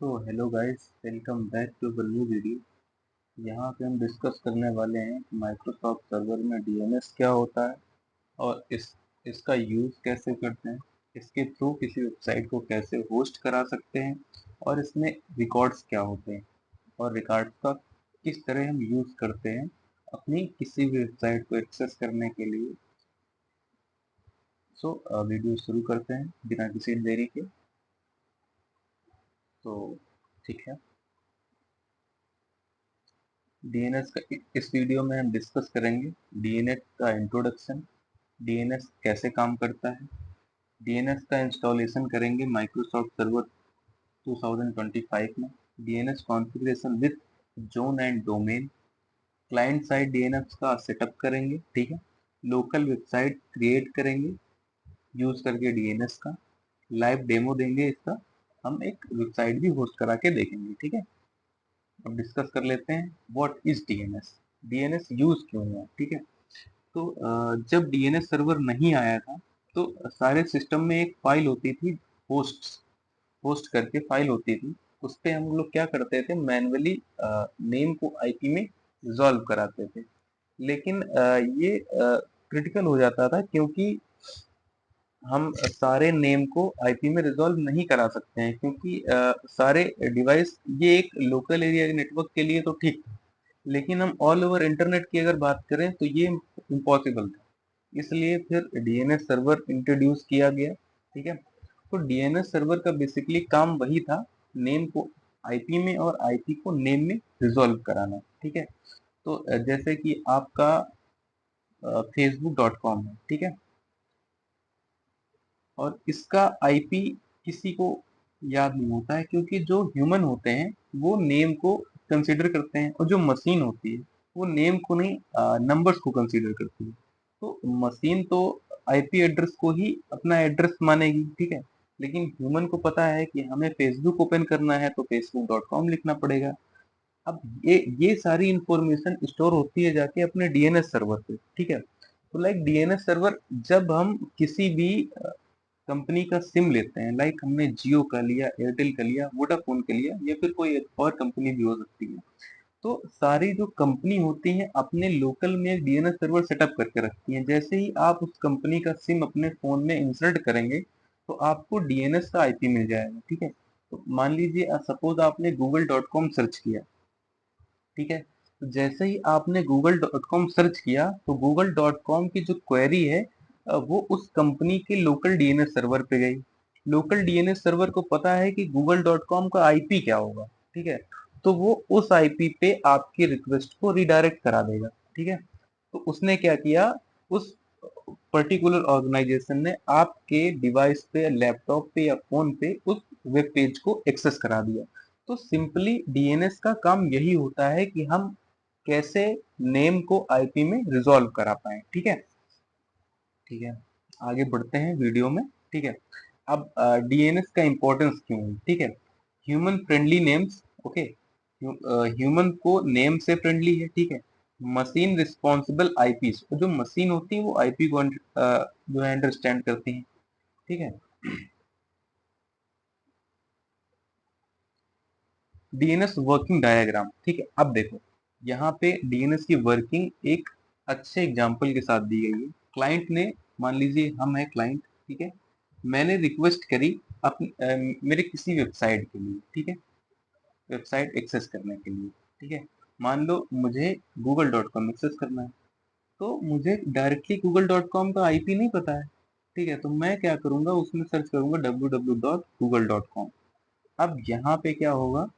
तो hello guys, welcome back to the new video. यहाँ पे हम डिस्कस करने वाले हैं कि माइक्रोसॉफ्ट सर्वर में डीएनएस क्या होता है और इसका यूज़ कैसे करते हैं, इसके थ्रू किसी वेबसाइट को कैसे होस्ट करा सकते हैं और इसमें रिकॉर्ड्स क्या होते हैं और रिकॉर्ड्स का किस तरह हम यूज़ करते हैं अपनी किसी भी वेबसाइट को एक्सेस करने के लिए। सो वीडियो शुरू करते हैं बिना किसी देरी के। तो ठीक है, डीएनएस का इस वीडियो में हम डिस्कस करेंगे डीएनएस का इंट्रोडक्शन, डीएनएस कैसे काम करता है, डीएनएस का इंस्टॉलेशन करेंगे माइक्रोसॉफ्ट सर्वर 2025 में, DNS configuration with zone and domain, client side DNS का सेटअप करेंगे, ठीक है, लोकल वेबसाइट क्रिएट करेंगे यूज करके डीएनएस का, लाइव डेमो देंगे इसका, हम एक वेबसाइट भी होस्ट करा के देखेंगे, ठीक है। अब डिस्कस कर लेते हैं what is DNS, DNS use क्यों हुआ, ठीक है। तो जब डीएनएस सर्वर नहीं आया था तो सारे सिस्टम में एक फाइल होती थी, होस्ट करके फाइल होती थी, उस पे हम लोग क्या करते थे, मैन्युअली नेम को आईपी में रिजॉल्व कराते थे। लेकिन ये क्रिटिकल हो जाता था क्योंकि हम सारे नेम को आईपी में रिजॉल्व नहीं करा सकते हैं, क्योंकि सारे डिवाइस, ये एक लोकल एरिया नेटवर्क के लिए तो ठीक, लेकिन हम ऑल ओवर इंटरनेट की अगर बात करें तो ये इम्पॉसिबल था। इसलिए फिर डीएनएस सर्वर इंट्रोड्यूस किया गया, ठीक है। तो डीएनएस सर्वर का बेसिकली काम वही था, नेम को आईपी में और आईपी को नेम में रिजॉल्व कराना, ठीक है। तो जैसे कि आपका facebook.com है, ठीक है, और इसका आईपी किसी को याद नहीं होता है, क्योंकि जो ह्यूमन होते हैं वो नेम को कंसीडर करते हैं और जो मशीन होती है वो नेम को नहीं, नंबर्स को कंसीडर करती है। तो मशीन तो आईपी एड्रेस को ही अपना एड्रेस मानेगी, ठीक है, लेकिन ह्यूमन को पता है कि हमें फेसबुक ओपन करना है तो facebook.com लिखना पड़ेगा। अब ये सारी इंफॉर्मेशन स्टोर होती है जाके अपने डीएनएस सर्वर पे, ठीक है। तो लाइक डीएनएस सर्वर, जब हम किसी भी कंपनी का सिम लेते हैं, लाइक हमने जियो का लिया, एयरटेल का लिया, वोडाफोन का लिया, या फिर कोई एक और कंपनी भी हो सकती है, तो सारी जो कंपनी होती है अपने लोकल में एक डीएनएस सर्वर सेटअप करके रखती हैं। जैसे ही आप उस कंपनी का सिम अपने फोन में इंसर्ट करेंगे तो आपको डीएनएस का आईपी मिल जाएगा, ठीक है। तो मान लीजिए सपोज आपने google.com सर्च किया, ठीक है, तो जैसे ही आपने google.com सर्च किया तो google.com की जो क्वेरी है वो उस कंपनी के लोकल डीएनएस सर्वर पे गई। लोकल डीएनएस सर्वर को पता है कि google.com का आईपी क्या होगा, ठीक है, तो वो उस आईपी पे आपकी रिक्वेस्ट को रिडायरेक्ट करा देगा, ठीक है। तो उसने क्या किया, उस पर्टिकुलर ऑर्गेनाइजेशन ने आपके डिवाइस पे, लैपटॉप पे या फोन पे उस वेब पेज को एक्सेस करा दिया। तो सिंपली डीएनएस का काम यही होता है कि हम कैसे नेम को आईपी में रिजॉल्व करा पाए, ठीक है। ठीक है, आगे बढ़ते हैं वीडियो में, ठीक है। अब डीएनएस का इंपॉर्टेंस क्यों है, ठीक है। Human friendly names, okay, human को नेम से फ्रेंडली है, ठीक है। मशीन रिस्पॉन्सिबल आईपी, जो मशीन होती है वो आईपी को जो है अंडरस्टैंड करती है, ठीक है। डीएनएस वर्किंग डायग्राम, ठीक है। अब देखो यहाँ पे डीएनएस की वर्किंग एक अच्छे एग्जांपल के साथ दी गई है। क्लाइंट ने, मान लीजिए हम है क्लाइंट, ठीक है, मैंने रिक्वेस्ट करी मेरे किसी वेबसाइट के लिए, ठीक है, वेबसाइट एक्सेस करने के लिए, ठीक है। मान लो मुझे google.com एक्सेस करना है, तो मुझे डायरेक्टली google.com का आईपी नहीं पता है, ठीक है, तो मैं क्या करूंगा, उसमें सर्च करूंगा www.google.com। अब यहाँ पे क्या होगा,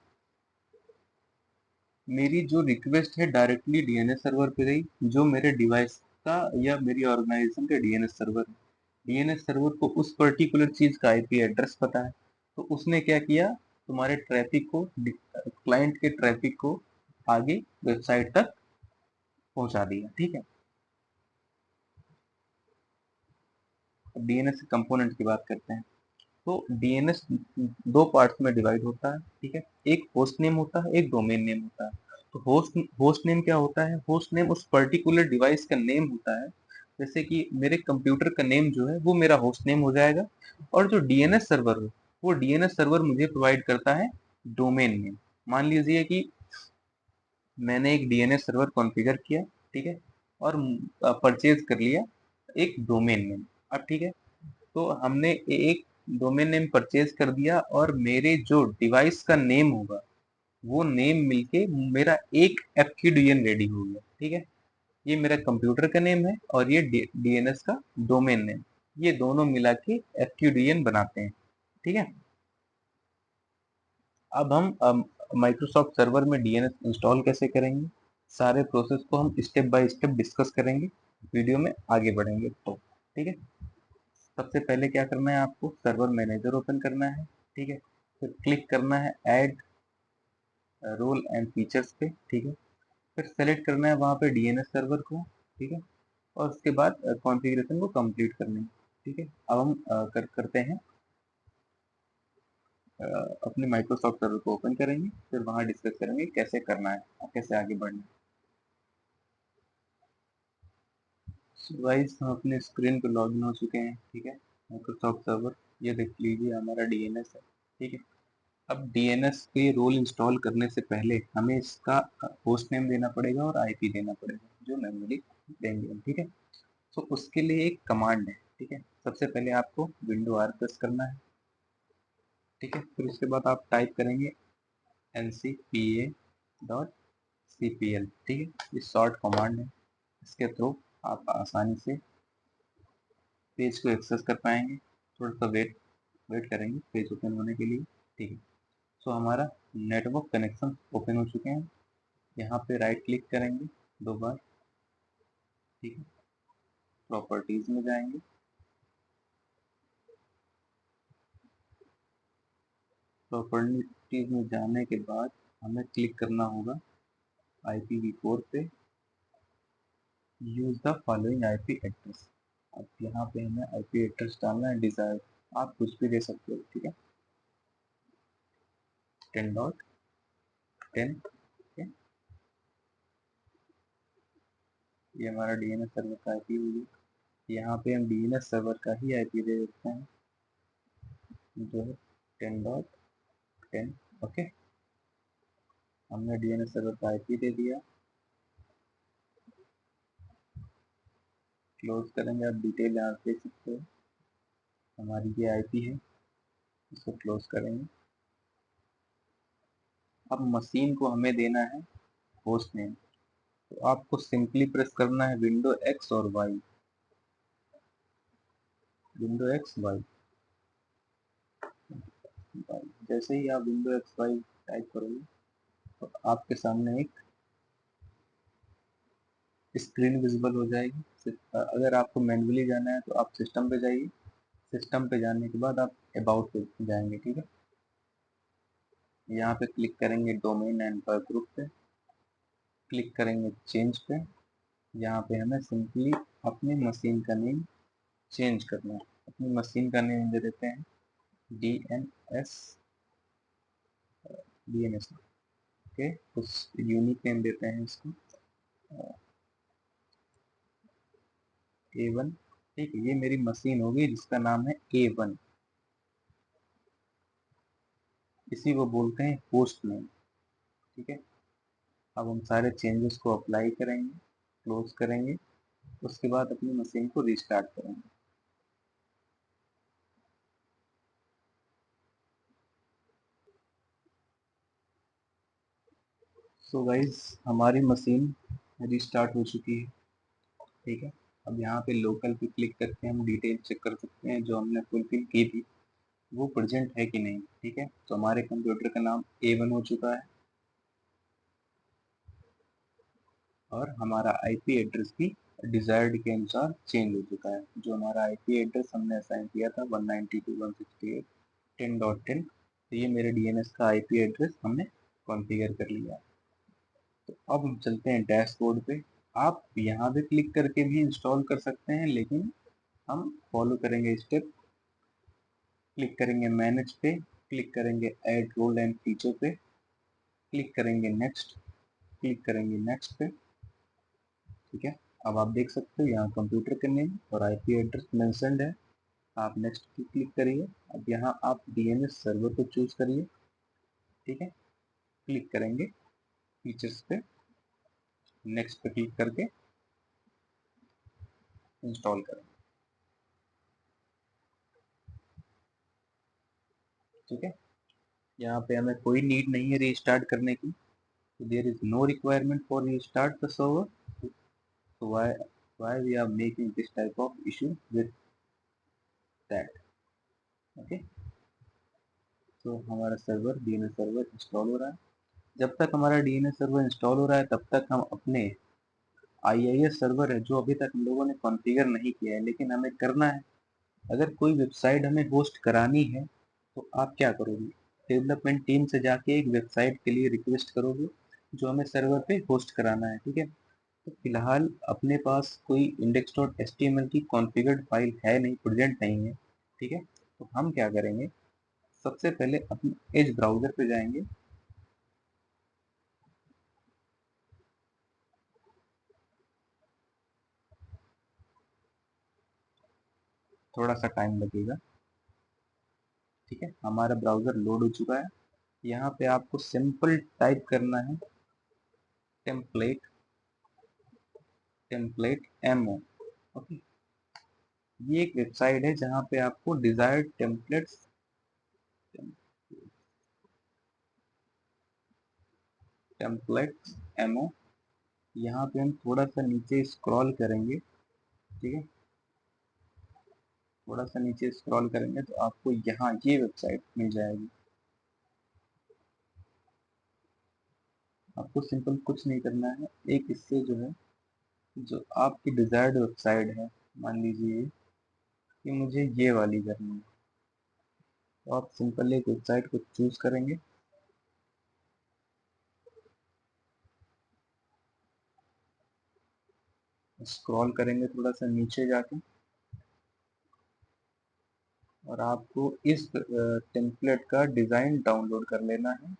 मेरी जो रिक्वेस्ट है डायरेक्टली डीएनएस सर्वर पे गई, जो मेरे डिवाइस का या मेरी ऑर्गेनाइजेशन का डीएनएस सर्वर है। डीएनएस सर्वर को उस पर्टिकुलर चीज का आईपी एड्रेस पता है, तो उसने क्या किया, तुम्हारे ट्रैफिक को, क्लाइंट के ट्रैफिक को आगे वेबसाइट तक पहुंचा दिया, ठीक है। अब डीएनएस कंपोनेंट की बात करते हैं। तो डीएनएस दो पार्ट्स में डिवाइड होता है, ठीक है। एक होस्ट नेम होता है, एक डोमेन नेम होता है। तो होस्ट नेम क्या होता है, होस्ट नेम उस पर्टिकुलर डिवाइस का नेम होता है। जैसे कि मेरे कंप्यूटर का नेम जो है वो मेरा होस्ट नेम हो जाएगा, और जो डीएनएस सर्वर है वो डीएनएस सर्वर मुझे प्रोवाइड करता है डोमेन नेम, मान लीजिए कि मैंने एक डीएनएस सर्वर कॉन्फ़िगर किया, ठीक है, और परचेज कर लिया एक डोमेन नेम। अब ठीक है, तो हमने एक डोमेन नेम परचेज कर दिया और मेरे जो डिवाइस का नेम होगा वो नेम मिलके मेरा एक एफक्यूडीएन रेडी हो गया, ठीक है। ये मेरा कंप्यूटर का नेम है और ये डीएनएस का डोमेन नेम, ये दोनों मिला के एफक्यूडीएन बनाते हैं, ठीक है। अब हम माइक्रोसॉफ्ट सर्वर में डीएनएस इंस्टॉल कैसे करेंगे, सारे प्रोसेस को हम स्टेप बाय स्टेप डिस्कस करेंगे वीडियो में, आगे बढ़ेंगे तो, ठीक है। सबसे पहले क्या करना है, आपको सर्वर मैनेजर ओपन करना है, ठीक है। फिर क्लिक करना है ऐड रोल एंड फीचर्स पे, ठीक है। फिर सेलेक्ट करना है वहाँ पे डीएनएस सर्वर को, ठीक है। और उसके बाद कॉन्फ़िगरेशन को कंप्लीट करना है, ठीक है। अब हम करते हैं अपने माइक्रोसॉफ्ट सर्वर को ओपन करेंगे, फिर वहाँ डिस्कस करेंगे कैसे करना है और कैसे आगे बढ़ना है। गाइस हम अपने स्क्रीन पर लॉगिन हो चुके हैं, ठीक है, माइक्रोसॉफ्ट सर्वर। ये देख लीजिए हमारा डीएनएस है, ठीक है। अब डीएनएस पे रोल इंस्टॉल करने से पहले हमें इसका होस्ट नेम देना पड़ेगा और आईपी देना पड़ेगा, जो मेमोरी देंगे हम, ठीक है। तो उसके लिए एक कमांड है, ठीक है। सबसे पहले आपको विंडो आर प्रेस करना है, ठीक है। फिर उसके बाद आप टाइप करेंगे ncpa.cpl, ठीक है। ये शॉर्ट कमांड है, इसके थ्रू आप आसानी से पेज को एक्सेस कर पाएंगे। थोड़ा सा वेट करेंगे पेज ओपन होने के लिए, ठीक है। सो हमारा नेटवर्क कनेक्शन ओपन हो चुके हैं। यहाँ पे राइट क्लिक करेंगे 2 बार, ठीक है। प्रॉपर्टीज में जाएंगे, प्रॉपर्टीज में जाने के बाद हमें क्लिक करना होगा IPv4 पे, use the following IP address. अब यहाँ पे हमें आईपी एड्रेस डालना है डिजायर, आप कुछ भी दे सकते हो, ठीक है। 10.10, ठीक है। ये हमारा डीएनएस सर्वर का आईपी होगी। यहाँ पे हम डीएनएस सर्वर का ही आईपी दे देते हैं, जो है 10.10, ओके। हमने डीएनएस सर्वर का आईपी दे दिया, क्लोज करेंगे। आप डिटेल यहाँ देख सकते हो, हमारी ये आईपी है, इसको क्लोज करेंगे। अब मशीन को हमें देना है होस्ट नेम, तो आपको सिंपली प्रेस करना है विंडो एक्स और वाई, विंडो एक्स वाई। जैसे ही आप विंडो एक्स वाई टाइप करोगे तो आपके सामने एक स्क्रीन विजिबल हो जाएगी। अगर आपको मैन्युअली जाना है तो आप सिस्टम पे जाइए, सिस्टम पे जाने के बाद आप अबाउट पे जाएंगे, ठीक है। यहाँ पे क्लिक करेंगे डोमेन एंड वर्क ग्रुप पे, क्लिक करेंगे चेंज पे। यहाँ पे हमें सिंपली अपनी मशीन का नेम चेंज करना है। अपनी मशीन का नेम दे देते हैं DNS, DNS, ओके। उस यूनिक नेम देते हैं इसको A1, ठीक है। ये मेरी मशीन होगी जिसका नाम है A1, इसी को बोलते हैं होस्ट नेम, ठीक है। अब हम सारे चेंजेस को अप्लाई करेंगे, क्लोज करेंगे, उसके बाद अपनी मशीन को रिस्टार्ट करेंगे। सो गाइज हमारी मशीन रिस्टार्ट हो चुकी है, ठीक है। अब यहाँ पे लोकल पे क्लिक करके हम डिटेल चेक कर सकते हैं जो हमने फुलफिल की थी वो प्रेजेंट है कि नहीं, ठीक है। तो हमारे कंप्यूटर का नाम A1 हो चुका है और हमारा आईपी एड्रेस भी डिजायर्ड के अनुसार चेंज हो चुका है। जो हमारा आईपी एड्रेस हमने असाइन किया था 192.168.10.10, तो ये मेरे डीएनएस का आईपी एड्रेस हमने कॉन्फ़िगर कर लिया। तो अब हम चलते हैं डैशबोर्ड पे। आप यहाँ पे क्लिक करके भी इंस्टॉल कर सकते हैं, लेकिन हम फॉलो करेंगे स्टेप। क्लिक करेंगे मैनेज पे, क्लिक करेंगे ऐड रोल एंड फीचर पे, क्लिक करेंगे नेक्स्ट, क्लिक करेंगे नेक्स्ट पे, ठीक है। अब आप देख सकते हो यहाँ कंप्यूटर का नेम और आईपी एड्रेस मेंशन्ड है। आप नेक्स्ट पे क्लिक करिए। अब यहाँ आप डीएनएस सर्वर को चूज करिए, ठीक है, क्लिक करेंगे फीचर्स पे, नेक्स्ट पे क्लिक करके इंस्टॉल करेंगे। ठीक है, यहाँ पे हमें कोई नीड नहीं है रीस्टार्ट करने की, so there is no requirement for restart the server. So why we are making this type of issue with that? Okay, तो हमारा सर्वर डीएनएस सर्वर इंस्टॉल हो रहा है। जब तक हमारा डीएनएस सर्वर इंस्टॉल हो रहा है तब तक हम अपने आईआईएस सर्वर है जो अभी तक हम लोगों ने कॉन्फ़िगर नहीं किया है, लेकिन हमें करना है। अगर कोई वेबसाइट हमें होस्ट करानी है तो आप क्या करोगे? डेवलपमेंट टीम से जाके एक वेबसाइट के लिए रिक्वेस्ट करोगे जो हमें सर्वर पे होस्ट कराना है। ठीक है, तो फिलहाल अपने पास कोई index.html की कॉन्फ़िगर्ड फाइल है नहीं, प्रेजेंट नहीं है। ठीक है, तो हम क्या करेंगे, सबसे पहले अपने एज ब्राउजर पे जाएंगे। थोड़ा सा टाइम लगेगा। ठीक है, हमारा ब्राउजर लोड हो चुका है। यहाँ पे आपको सिंपल टाइप करना है टेम्पलेट टेम्पलेट एमओ। ओके, ये एक वेबसाइट है जहाँ पे आपको डिजायर्ड टेम्पलेट्स एमओ, यहाँ पे हम थोड़ा सा नीचे स्क्रॉल करेंगे। ठीक है, थोड़ा सा नीचे स्क्रॉल करेंगे तो आपको यहाँ ये वेबसाइट मिल जाएगी। आपको सिंपल कुछ नहीं करना है, एक इससे जो है, जो आपकी डिजायर्ड वेबसाइट है, मान लीजिए कि मुझे ये वाली करनी है, तो आप सिंपल एक वेबसाइट को चूज करेंगे। स्क्रॉल करेंगे थोड़ा सा नीचे जाके और आपको इस टेम्पलेट का डिजाइन डाउनलोड कर लेना है।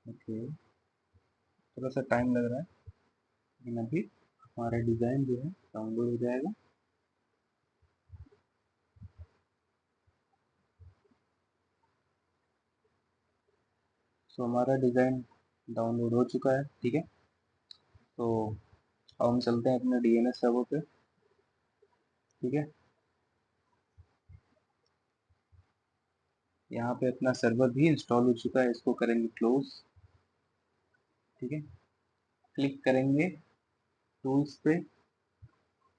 ओके, थोड़ा सा टाइम लग रहा है लेकिन अभी हमारा डिजाइन जो है डाउनलोड हो जाएगा। तो हमारा डिजाइन डाउनलोड हो चुका है। ठीक है, तो अब हम चलते हैं अपने डीएनएस सर्वर पे। ठीक है, यहाँ पे अपना सर्वर भी इंस्टॉल हो चुका है, इसको करेंगे क्लोज। ठीक है, क्लिक करेंगे टूल्स पे,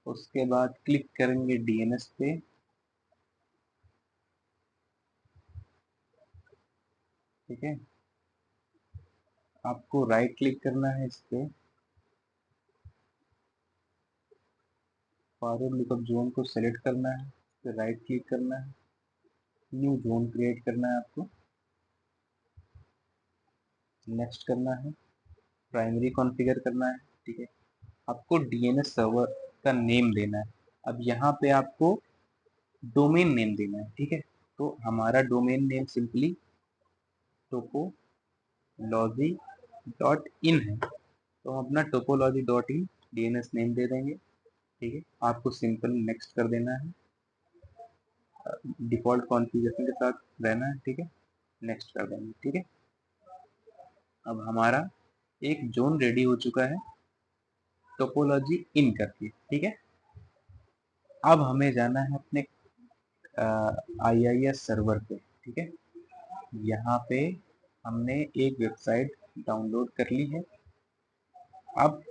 उसके बाद क्लिक करेंगे डीएनएस पे। ठीक है, आपको राइट क्लिक करना है इस पे, फॉरवर्ड लुकअप जोन को सेलेक्ट करना है, फिर राइट क्लिक करना है, न्यू जोन क्रिएट करना है आपको, नेक्स्ट करना है, प्राइमरी कॉन्फ़िगर करना है। ठीक है, आपको डीएनएस सर्वर का नेम देना है। अब यहाँ पे आपको डोमेन नेम देना है। ठीक है, तो हमारा domain name simply topology dot in है, तो हम अपना topology dot in DNS name दे देंगे। ठीक है, आपको सिंपल नेक्स्ट कर देना है, डिफॉल्ट कॉन्फ़िगरेशन के साथ रहना है। ठीक है, नेक्स्ट कर देंगे। ठीक है, अब हमारा एक जोन रेडी हो चुका है टोपोलॉजी इन करके। ठीक है, अब हमें जाना है अपने आईआईएस सर्वर पे। ठीक है, यहाँ पे हमने एक वेबसाइट डाउनलोड कर ली है। अब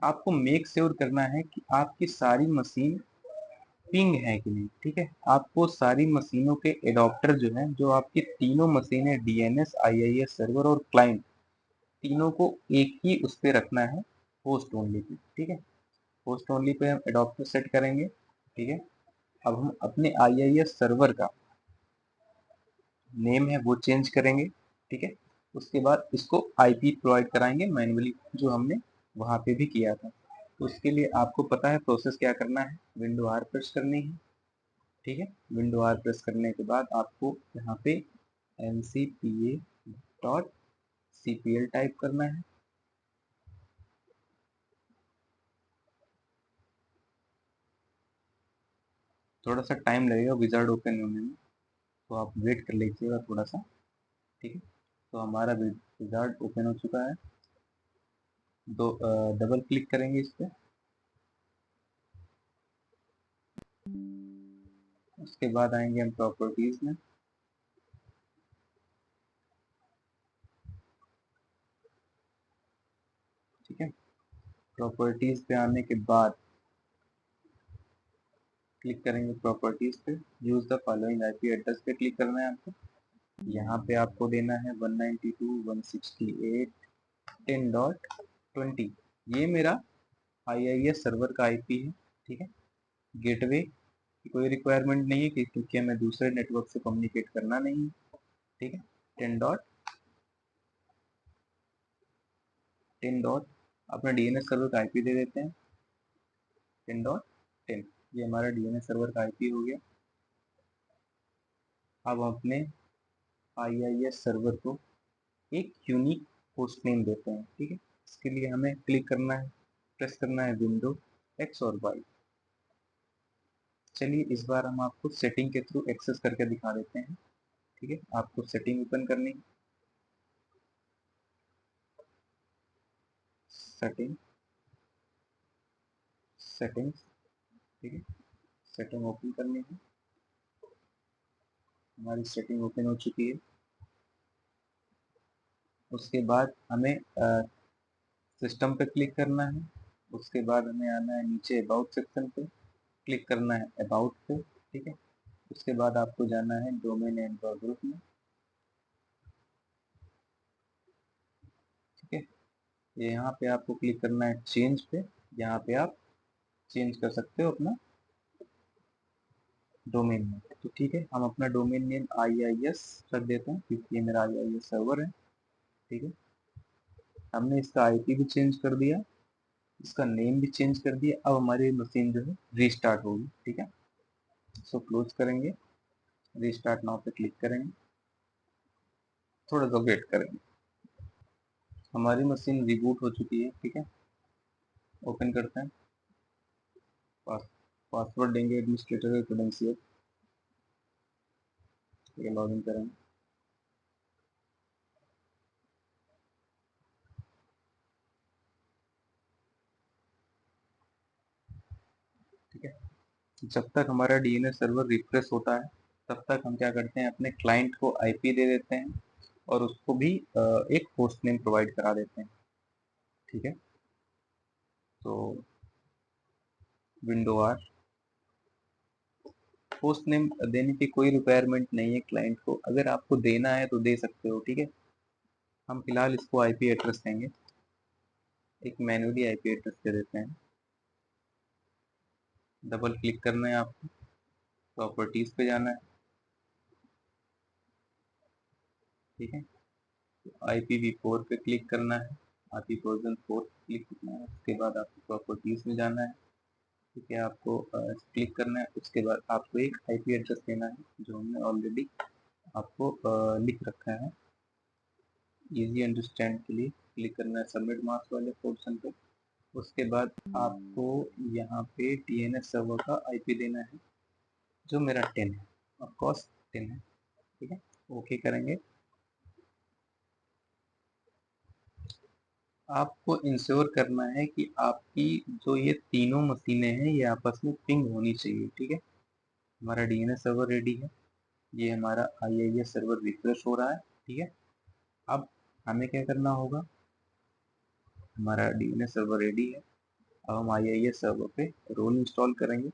आपको मेक श्योर करना है कि आपकी सारी मशीन पिंग है कि नहीं। ठीक है, आपको सारी मशीनों के एडॉप्टर जो हैं, जो आपकी तीनों मशीनें डीएनएस आईआईएस सर्वर और क्लाइंट, तीनों को एक ही उस पे रखना है, होस्ट ओनली पे। ठीक है, होस्ट ओनली पे हम एडॉप्टर सेट करेंगे। ठीक है, अब हम अपने आईआईएस सर्वर का नेम है वो चेंज करेंगे। ठीक है, उसके बाद इसको आईपी प्रोवाइड कराएंगे मैन्युअली, जो हमने वहाँ पे भी किया था। तो उसके लिए आपको पता है प्रोसेस क्या करना है, विंडो आर प्रेस करनी है। ठीक है, विंडो आर प्रेस करने के बाद आपको यहाँ पे डॉट cpl टाइप करना है। थोड़ा सा टाइम लगेगा विजार्ड ओपन होने में, तो आप वेट कर लीजिएगा थोड़ा सा। ठीक है, तो हमारा विजार्ड ओपन हो चुका है। डबल क्लिक करेंगे इस पर, उसके बाद आएंगे हम प्रॉपर्टीज में। ठीक है, प्रॉपर्टीज पे आने के बाद क्लिक करेंगे प्रॉपर्टीज पे, use the following IP address पे क्लिक करना है आपको। यहाँ पे आपको देना है 192.168.10.20। ये मेरा IIS सर्वर का आईपी है। ठीक है, गेटवे की कोई रिक्वायरमेंट नहीं है क्योंकि हमें दूसरे नेटवर्क से कम्युनिकेट करना नहीं है। ठीक है, 10.10 अपना DNS सर्वर का आईपी दे देते हैं, 10.10। ये हमारा DNS सर्वर का आईपी हो गया। अब हम अपने IIS सर्वर को एक यूनिक होस्ट नेम देते हैं। ठीक है, इसके लिए हमें क्लिक करना है, प्रेस करना है विंडो X और Y। चलिए इस बार हम आपको सेटिंग के थ्रू एक्सेस करके दिखा देते हैं। ठीक है, आपको सेटिंग ओपन करनी है, सेटिंग, सेटिंग्स। ठीक है, सेटिंग ओपन करनी है। हमारी सेटिंग ओपन हो चुकी है। उसके बाद हमें सिस्टम पे क्लिक करना है। उसके बाद हमें आना है नीचे अबाउट सेक्शन पे, क्लिक करना है अबाउट पे। ठीक है, उसके बाद आपको जाना है डोमेन एंड ग्रुप में। ठीक है, ये यहाँ पे आपको क्लिक करना है चेंज पे। यहाँ पे आप चेंज कर सकते हो अपना डोमेन नेम। तो ठीक है, हम अपना डोमेन नेम IIS रख देते हैं क्योंकि ये मेरा IIS सर्वर है। ठीक है, हमने इसका IP भी चेंज कर दिया, इसका नेम भी चेंज कर दिया। अब हमारी मशीन जो है रीस्टार्ट होगी। ठीक है, इसको क्लोज करेंगे, रीस्टार्ट नाउ पे क्लिक करेंगे, थोड़ा सा वेट करेंगे। हमारी मशीन रिबूट हो चुकी है। ठीक है, ओपन करते हैं, पासवर्ड देंगे एडमिनिस्ट्रेटर का क्रेडेंशियल, लॉग इन करेंगे। ठीक है, जब तक हमारा DNS सर्वर रिफ्रेश होता है तब तक हम क्या करते हैं, अपने क्लाइंट को IP दे देते हैं और उसको भी एक होस्ट नेम प्रोवाइड करा देते हैं। ठीक है, तो विंडो आर, होस्ट नेम देने की कोई रिक्वायरमेंट नहीं है क्लाइंट को, अगर आपको देना है तो दे सकते हो। ठीक है, हम फिलहाल इसको IP एड्रेस देंगे, एक मैन्युअली IP एड्रेस दे देते हैं। डबल क्लिक करना है आपको, प्रॉपर्टीज पे जाना है। ठीक है, IPv4 पे क्लिक करना है, IP वर्जन 4 क्लिक करना है। उसके बाद आपको प्रॉपर्टीज में जाना है। ठीक है, आपको क्लिक करना है। उसके बाद आपको एक IP एड्रेस देना है जो हमने ऑलरेडी आपको लिख रखा है इजी अंडरस्टैंड के लिए। क्लिक करना है सबमिट मार्क्स वाले पोर्शन पे। उसके बाद आपको यहाँ पे DNS सर्वर का IP देना है जो मेरा 10 है, ऑफकोर्स 10 है। ठीक है, ओके करेंगे। आपको इंश्योर करना है कि आपकी जो ये तीनों मशीनें हैं ये आपस में पिंग होनी चाहिए। ठीक है, हमारा DNS सर्वर रेडी है, ये हमारा IIS सर्वर रिफ्रेश हो रहा है। ठीक है, अब हमें क्या करना होगा, हमारा DNS सर्वर रेडी है। अब हम IIS सर्वर पे रोल इंस्टॉल करेंगे।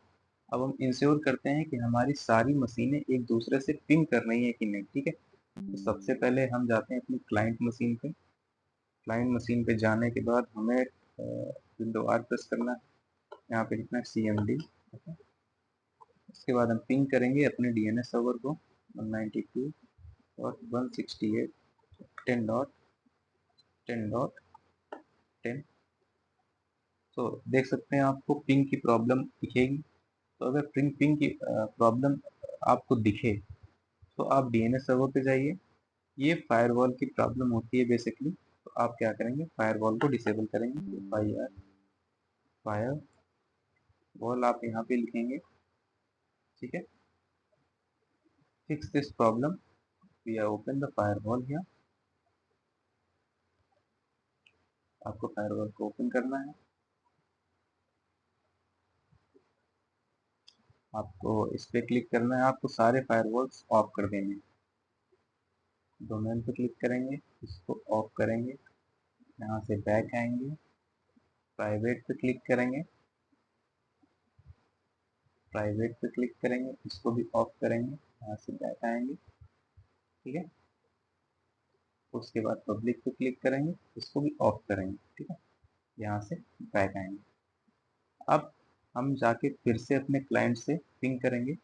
अब हम इंश्योर करते हैं कि हमारी सारी मशीनें एक दूसरे से पिंग कर रही है कि नहीं। ठीक है, तो सबसे पहले हम जाते हैं अपनी क्लाइंट मशीन पे। क्लाइंट मशीन पे जाने के बाद हमें विंडो आर प्रेस करना है, यहाँ पे लिखना है CMD। उसके बाद हम पिंग करेंगे अपने DNS सर्वर को 192.168.10.10। तो देख सकते हैं आपको पिंग की प्रॉब्लम दिखेगी। तो अगर पिंग की प्रॉब्लम आपको दिखे तो आप DNS सर्वर पे जाइए, ये फायरवॉल की प्रॉब्लम होती है बेसिकली। तो आप क्या करेंगे, फायरवॉल को डिसेबल करेंगे। फायरवॉल आप यहाँ पे लिखेंगे, ठीक है। Fix this problem, we are open the firewall here. आपको फायरवॉल को ओपन करना है, आपको इस पे क्लिक करना है, आपको सारे फायरवॉल्स ऑफ कर देंगे। डोमेन पे क्लिक करेंगे, इसको ऑफ करेंगे, यहाँ से बैक आएंगे, प्राइवेट पे क्लिक करेंगे, प्राइवेट पे क्लिक करेंगे, इसको भी ऑफ करेंगे, यहाँ से बैक आएंगे, ठीक है। उसके बाद पब्लिक पे क्लिक करेंगे, इसको भी ऑफ करेंगे, ठीक है। यहाँ से बैक आएंगे। अब हम जाके फिर से अपने क्लाइंट से पिंग करेंगे।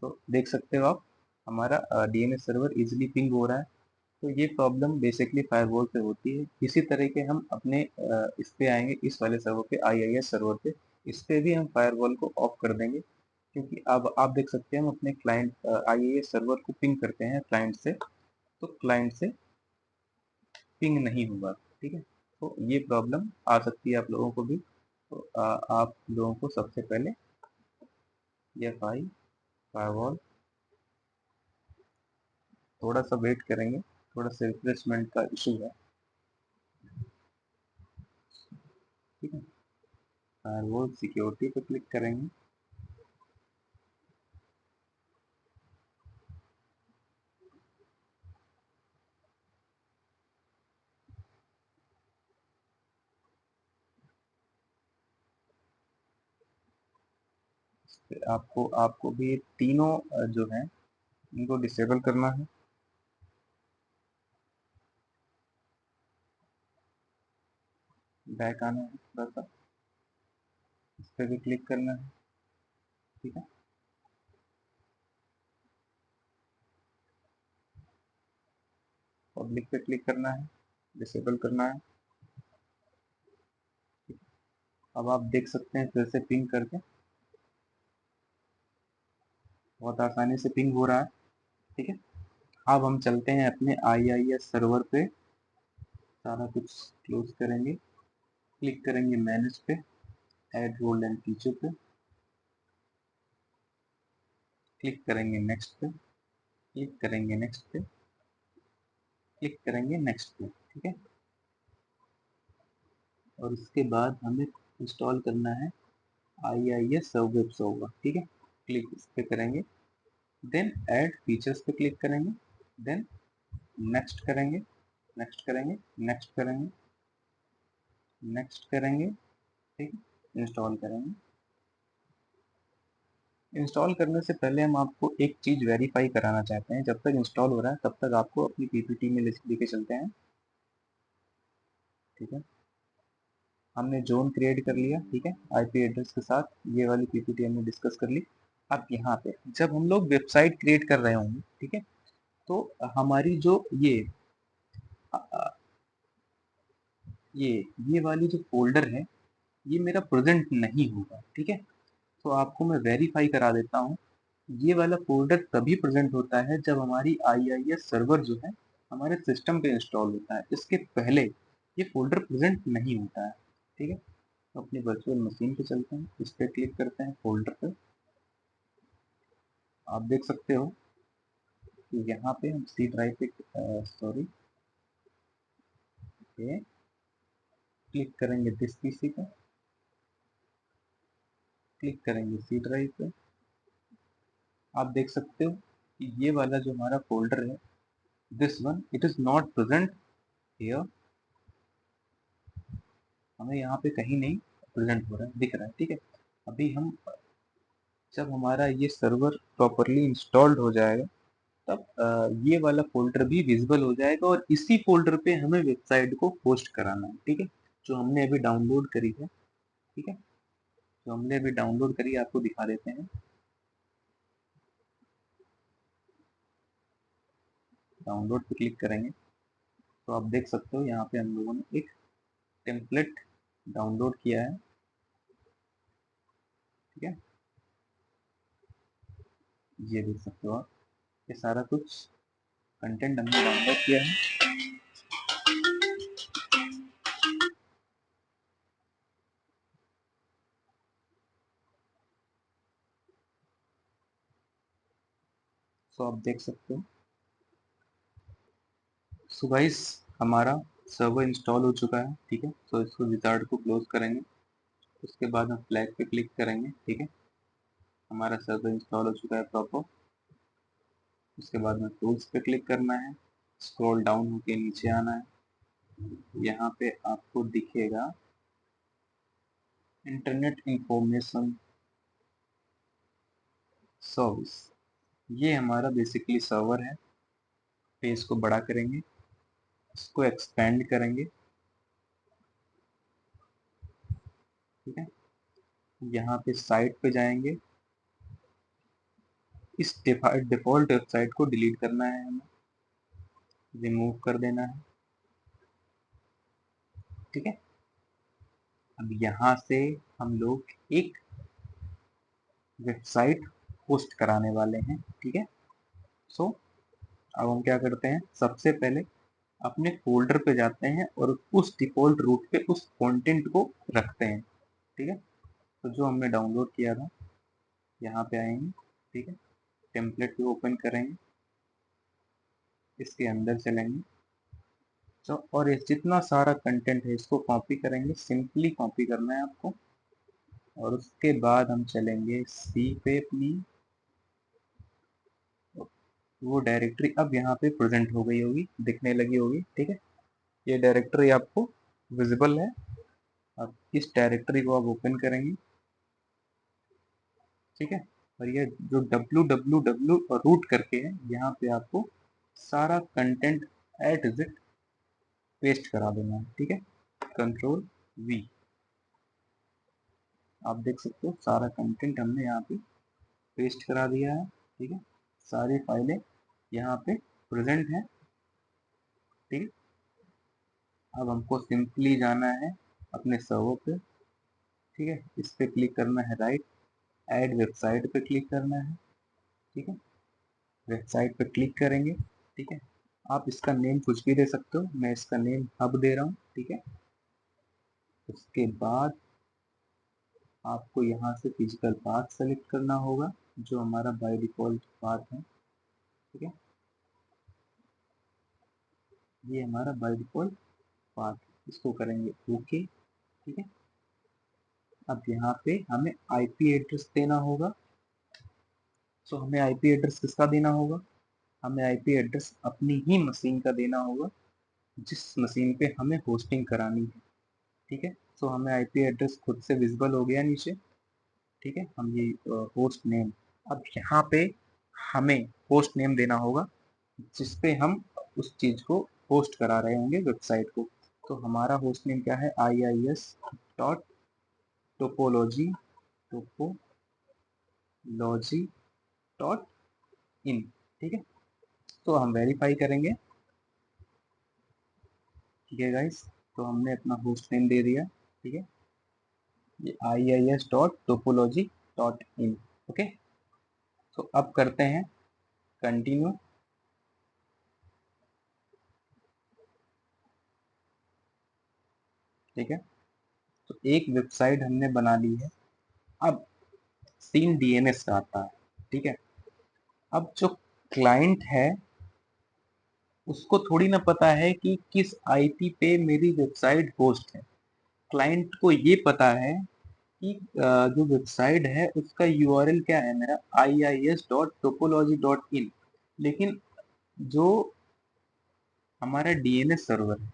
तो देख सकते हो आप, हमारा डीएनएस सर्वर इजीली पिंग हो रहा है। तो ये प्रॉब्लम बेसिकली फायरवॉल पे होती है। इसी तरह के हम अपने इस पे आएंगे, इस वाले सर्वर पे, आईआईएस सर्वर पे, इस पे भी हम फायरवॉल को ऑफ कर देंगे। क्योंकि अब आप देख सकते हैं हम अपने क्लाइंट आईआईएस सर्वर को पिंग करते हैं क्लाइंट से, तो क्लाइंट से पिंग नहीं होगा, ठीक है। तो ये प्रॉब्लम आ सकती है आप लोगों को भी। तो आप लोगों को सबसे पहले ये फायरवॉल, थोड़ा सा वेट करेंगे, थोड़ा सा रिफ्रेशमेंट का इशू है, ठीक है। फायरवॉल सिक्योरिटी पे क्लिक करेंगे, फिर आपको आपको भी ये तीनों जो है इनको डिसेबल करना है। बैक आना है, थोड़ा सा इस पे भी क्लिक करना है, ठीक है। पब्लिक पे क्लिक करना है, डिसेबल करना है। अब आप देख सकते हैं फिर से पिंग करके, बहुत आसानी से पिंग हो रहा है, ठीक है। अब हम चलते हैं अपने आईआईएस सर्वर पे, सारा कुछ क्लोज करेंगे, क्लिक करेंगे मैनेज पे, ऐड रोल एंड फीचर पे, क्लिक करेंगे नेक्स्ट पे, क्लिक करेंगे नेक्स्ट पे, क्लिक करेंगे नेक्स्ट पे, ठीक है। और इसके बाद हमें इंस्टॉल करना है आईआईएस वेब सर्वर, ठीक है। क्लिक इस पे करेंगे, देन ऐड फीचर्स पे क्लिक करेंगे, देन नेक्स्ट करेंगे, नेक्स्ट करेंगे, नेक्स्ट करेंगे, नेक्स्ट करेंगे, ठीक है, इंस्टॉल करेंगे। इंस्टॉल करने से पहले हम आपको एक चीज वेरीफाई कराना चाहते हैं। जब तक इंस्टॉल हो रहा है तब तक आपको अपनी पीपीटी में लेके चलते हैं, ठीक है। हमने जोन क्रिएट कर लिया, ठीक है, आईपी एड्रेस के साथ। ये वाली पीपीटी हमने डिस्कस कर ली। अब यहाँ पे जब हम लोग वेबसाइट क्रिएट कर रहे होंगे, ठीक है, तो हमारी जो अ, अ, ये ये वाली जो फोल्डर है, ये मेरा प्रेजेंट नहीं होगा, ठीक है। तो आपको मैं वेरीफाई करा देता हूँ। ये वाला फोल्डर तभी प्रेजेंट होता है जब हमारी आईआईएस सर्वर जो है हमारे सिस्टम पे इंस्टॉल होता है। इसके पहले ये फोल्डर प्रेजेंट नहीं होता है, ठीक है। तो अपनी वर्चुअल मशीन पे चलते हैं, इस पे क्लिक करते हैं फोल्डर पे। आप देख सकते हो कि यहाँ पे हम सी ड्राइव पे सॉरी ये क्लिक करेंगे दिस पीसी पे, क्लिक करेंगे सी ड्राइव पे। आप देख सकते हो कि ये वाला जो हमारा फोल्डर है, this one, it is not present here. हमें यहाँ पे कहीं नहीं प्रेजेंट हो रहा है, दिख रहा है, ठीक है। अभी हम जब हमारा ये सर्वर प्रॉपरली इंस्टॉल्ड हो जाएगा, तब ये वाला फोल्डर भी विजिबल हो जाएगा, और इसी फोल्डर पे हमें वेबसाइट को होस्ट कराना है, ठीक है। जो हमने अभी डाउनलोड करी है, ठीक है, जो हमने अभी डाउनलोड करी है, आपको दिखा देते हैं। डाउनलोड पे क्लिक करेंगे तो आप देख सकते हो यहाँ पे हम लोगों ने एक टेम्पलेट डाउनलोड किया है, ठीक है। ये देख सकते हो आप, ये सारा कुछ कंटेंट हमने डाउनलोड किया है। सो आप देख सकते हो। सो गाइस, हमारा सर्वर इंस्टॉल हो चुका है, ठीक है। सो इसको विजार्ड को क्लोज करेंगे, उसके बाद हम फ्लैग पे क्लिक करेंगे, ठीक है। हमारा सर्वर इंस्टॉल हो चुका है प्रॉपर। उसके बाद में टूल्स पे क्लिक करना है, स्क्रॉल डाउन होके नीचे आना है। यहाँ पे आपको दिखेगा इंटरनेट इंफॉर्मेशन सर्विस। ये हमारा बेसिकली सर्वर है। पेज को बड़ा करेंगे, इसको एक्सपेंड करेंगे, ठीक है। यहाँ पे साइट पे जाएंगे, इस डिफॉल्ट वेबसाइट को डिलीट करना है, हमें रिमूव कर देना है, ठीक है। अब यहाँ से हम लोग एक वेबसाइट पोस्ट कराने वाले हैं, ठीक है। सो अब हम क्या करते हैं, सबसे पहले अपने फोल्डर पे जाते हैं और उस डिफॉल्ट रूट पे उस कंटेंट को रखते हैं, ठीक है। तो जो हमने डाउनलोड किया था, यहाँ पे आएंगे, ठीक है। टेम्पलेट को ओपन करेंगे, इसके अंदर चलेंगे, तो और ये जितना सारा कंटेंट है इसको कॉपी करेंगे, सिंपली कॉपी करना है आपको। और उसके बाद हम चलेंगे सी पे अपनी, वो डायरेक्टरी अब यहाँ पे प्रेजेंट हो गई होगी, दिखने लगी होगी, ठीक है। ये डायरेक्टरी आपको विजिबल है। अब इस डायरेक्टरी को आप ओपन करेंगे, ठीक है। और ये जो www और रूट करके है, यहाँ पे आपको सारा कंटेंट एट इट पेस्ट करा देना है, ठीक है। कंट्रोल वी, आप देख सकते हो सारा कंटेंट हमने यहाँ पे पेस्ट करा दिया है, ठीक है। सारी फाइलें यहाँ पे प्रेजेंट है, ठीक है। अब हमको सिंपली जाना है अपने सर्वर पे, ठीक है। इस पे क्लिक करना है, राइट, ऐड वेबसाइट पे क्लिक करना है, ठीक है। वेबसाइट पे क्लिक करेंगे, ठीक है। आप इसका नेम कुछ भी दे सकते हो, मैं इसका नेम हब दे रहा हूँ, ठीक है। उसके बाद आपको यहाँ से फिजिकल पाथ सेलेक्ट करना होगा, जो हमारा बाय डिफॉल्ट पाथ है, ठीक है। ये हमारा बाय डिफॉल्ट पाथ, इसको करेंगे ओके, ठीक है। अब यहाँ पे हमें आईपी एड्रेस देना होगा। सो हमें आईपी एड्रेस किसका देना होगा, हमें आईपी एड्रेस अपनी ही मशीन का देना होगा, जिस मशीन पे हमें होस्टिंग करानी है, ठीक है। सो हमें आईपी एड्रेस खुद से विजिबल हो गया नीचे, ठीक है। हम ये होस्ट नेम, अब यहाँ पे हमें होस्ट नेम देना होगा जिसपे हम उस चीज को होस्ट करा रहे होंगे, वेबसाइट को। तो हमारा होस्ट नेम क्या है, iis dot topology, topology dot in, ठीक है। तो हम वेरीफाई करेंगे, ठीक है गाइस। तो हमने अपना होस्ट नेम दे दिया, ठीक है। ये iis डॉट टोपोलॉजी डॉट इन, ओके। तो अब करते हैं कंटिन्यू, ठीक है। तो एक वेबसाइट हमने बना ली है। अब सीन डीएनएस का आता है, ठीक है। अब जो क्लाइंट है उसको थोड़ी ना पता है कि किस आईपी पे मेरी वेबसाइट होस्ट है। क्लाइंट को ये पता है कि जो वेबसाइट है उसका यूआरएल क्या है, मेरा iis.topology.in। लेकिन जो हमारा डीएनएस सर्वर है,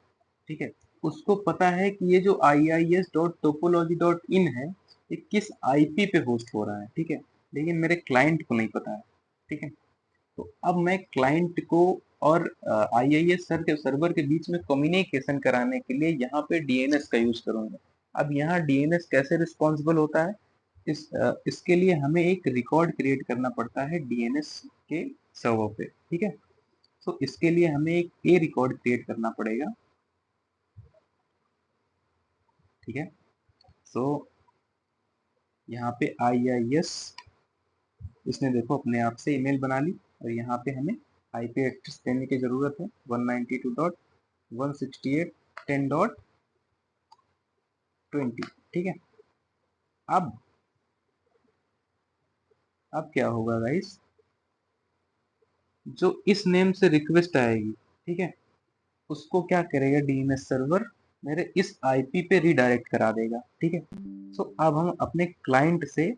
ठीक है, उसको पता है कि ये जो iis.topology.in है ये किस आईपी पे होस्ट हो रहा है, ठीक है। लेकिन मेरे क्लाइंट को नहीं पता है, ठीक है। तो अब मैं क्लाइंट को और आईआईएस सर्वर के बीच में कम्युनिकेशन कराने के लिए यहाँ पे डीएनएस का यूज करूंगा। अब यहाँ डीएनएस कैसे रिस्पॉन्सिबल होता है, इसके लिए हमें एक रिकॉर्ड क्रिएट करना पड़ता है डीएनएस के सर्वर पे, ठीक है। तो इसके लिए हमें एक ए रिकॉर्ड क्रिएट करना पड़ेगा, ठीक है। सो यहाँ पे आईआईएस, इसने देखो अपने आप से ईमेल बना ली, और यहाँ पे हमें आईपी एड्रेस देने की जरूरत है 192.168.10.20। ठीक है। अब क्या होगा गाइस, जो इस नेम से रिक्वेस्ट आएगी, ठीक है, उसको क्या करेगा डीएनएस सर्वर, मेरे इस आईपी पे रीडायरेक्ट करा देगा। ठीक है। सो अब हम अपने क्लाइंट से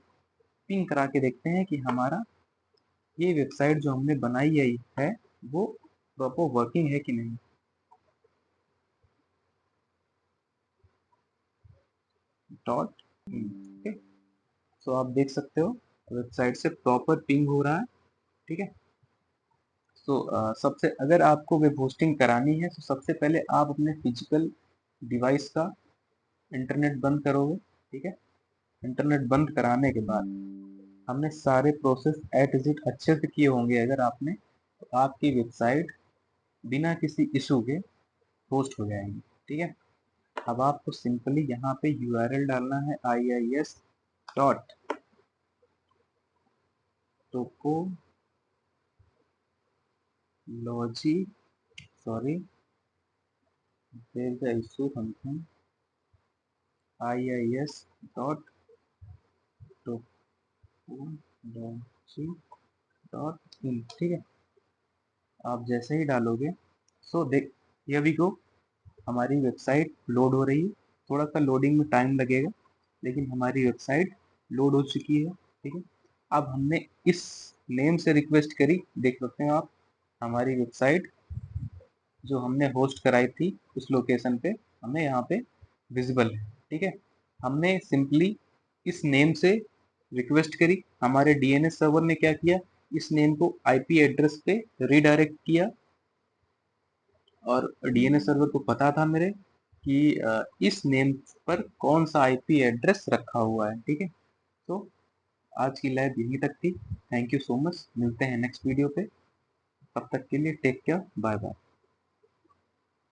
पिंग करा के देखते हैं कि हमारा ये वेबसाइट जो हमने बनाई है वो प्रॉपर वर्किंग है कि नहीं। डॉट ठीक है। सो आप देख सकते हो वेबसाइट से प्रॉपर पिंग हो रहा है। ठीक है। तो सबसे अगर आपको वेब होस्टिंग करानी है तो सबसे पहले आप अपने फिजिकल डिवाइस का इंटरनेट बंद करोगे। ठीक है। इंटरनेट बंद कराने के बाद हमने सारे प्रोसेस एट इज इट अच्छे से किए होंगे अगर आपने, तो आपकी वेबसाइट बिना किसी इशू के होस्ट हो जाएंगी। ठीक है। अब आपको सिंपली यहाँ पे यूआरएल डालना है iis dot topology, sorry there is a issue something, iis dot topology dot in. ठीक है। आप जैसे ही डालोगे सो देख ये भी गो हमारी वेबसाइट लोड हो रही है। थोड़ा सा लोडिंग में टाइम लगेगा लेकिन हमारी वेबसाइट लोड हो चुकी है। ठीक है। अब हमने इस नेम से रिक्वेस्ट करी, देख सकते हैं आप हमारी वेबसाइट जो हमने होस्ट कराई थी उस लोकेशन पे हमें यहाँ पे विजिबल है। ठीक है। हमने सिंपली इस नेम से रिक्वेस्ट करी, हमारे डीएनएस सर्वर ने क्या किया, इस नेम को आईपी एड्रेस पे रीडायरेक्ट किया और डीएनएस सर्वर को पता था मेरे कि इस नेम पर कौन सा आईपी एड्रेस रखा हुआ है। ठीक है। तो आज की लाइव यहीं तक थी। थैंक यू सो मच, मिलते हैं नेक्स्ट वीडियो पे। तब तक के लिए टेक केयर, बाय बाय।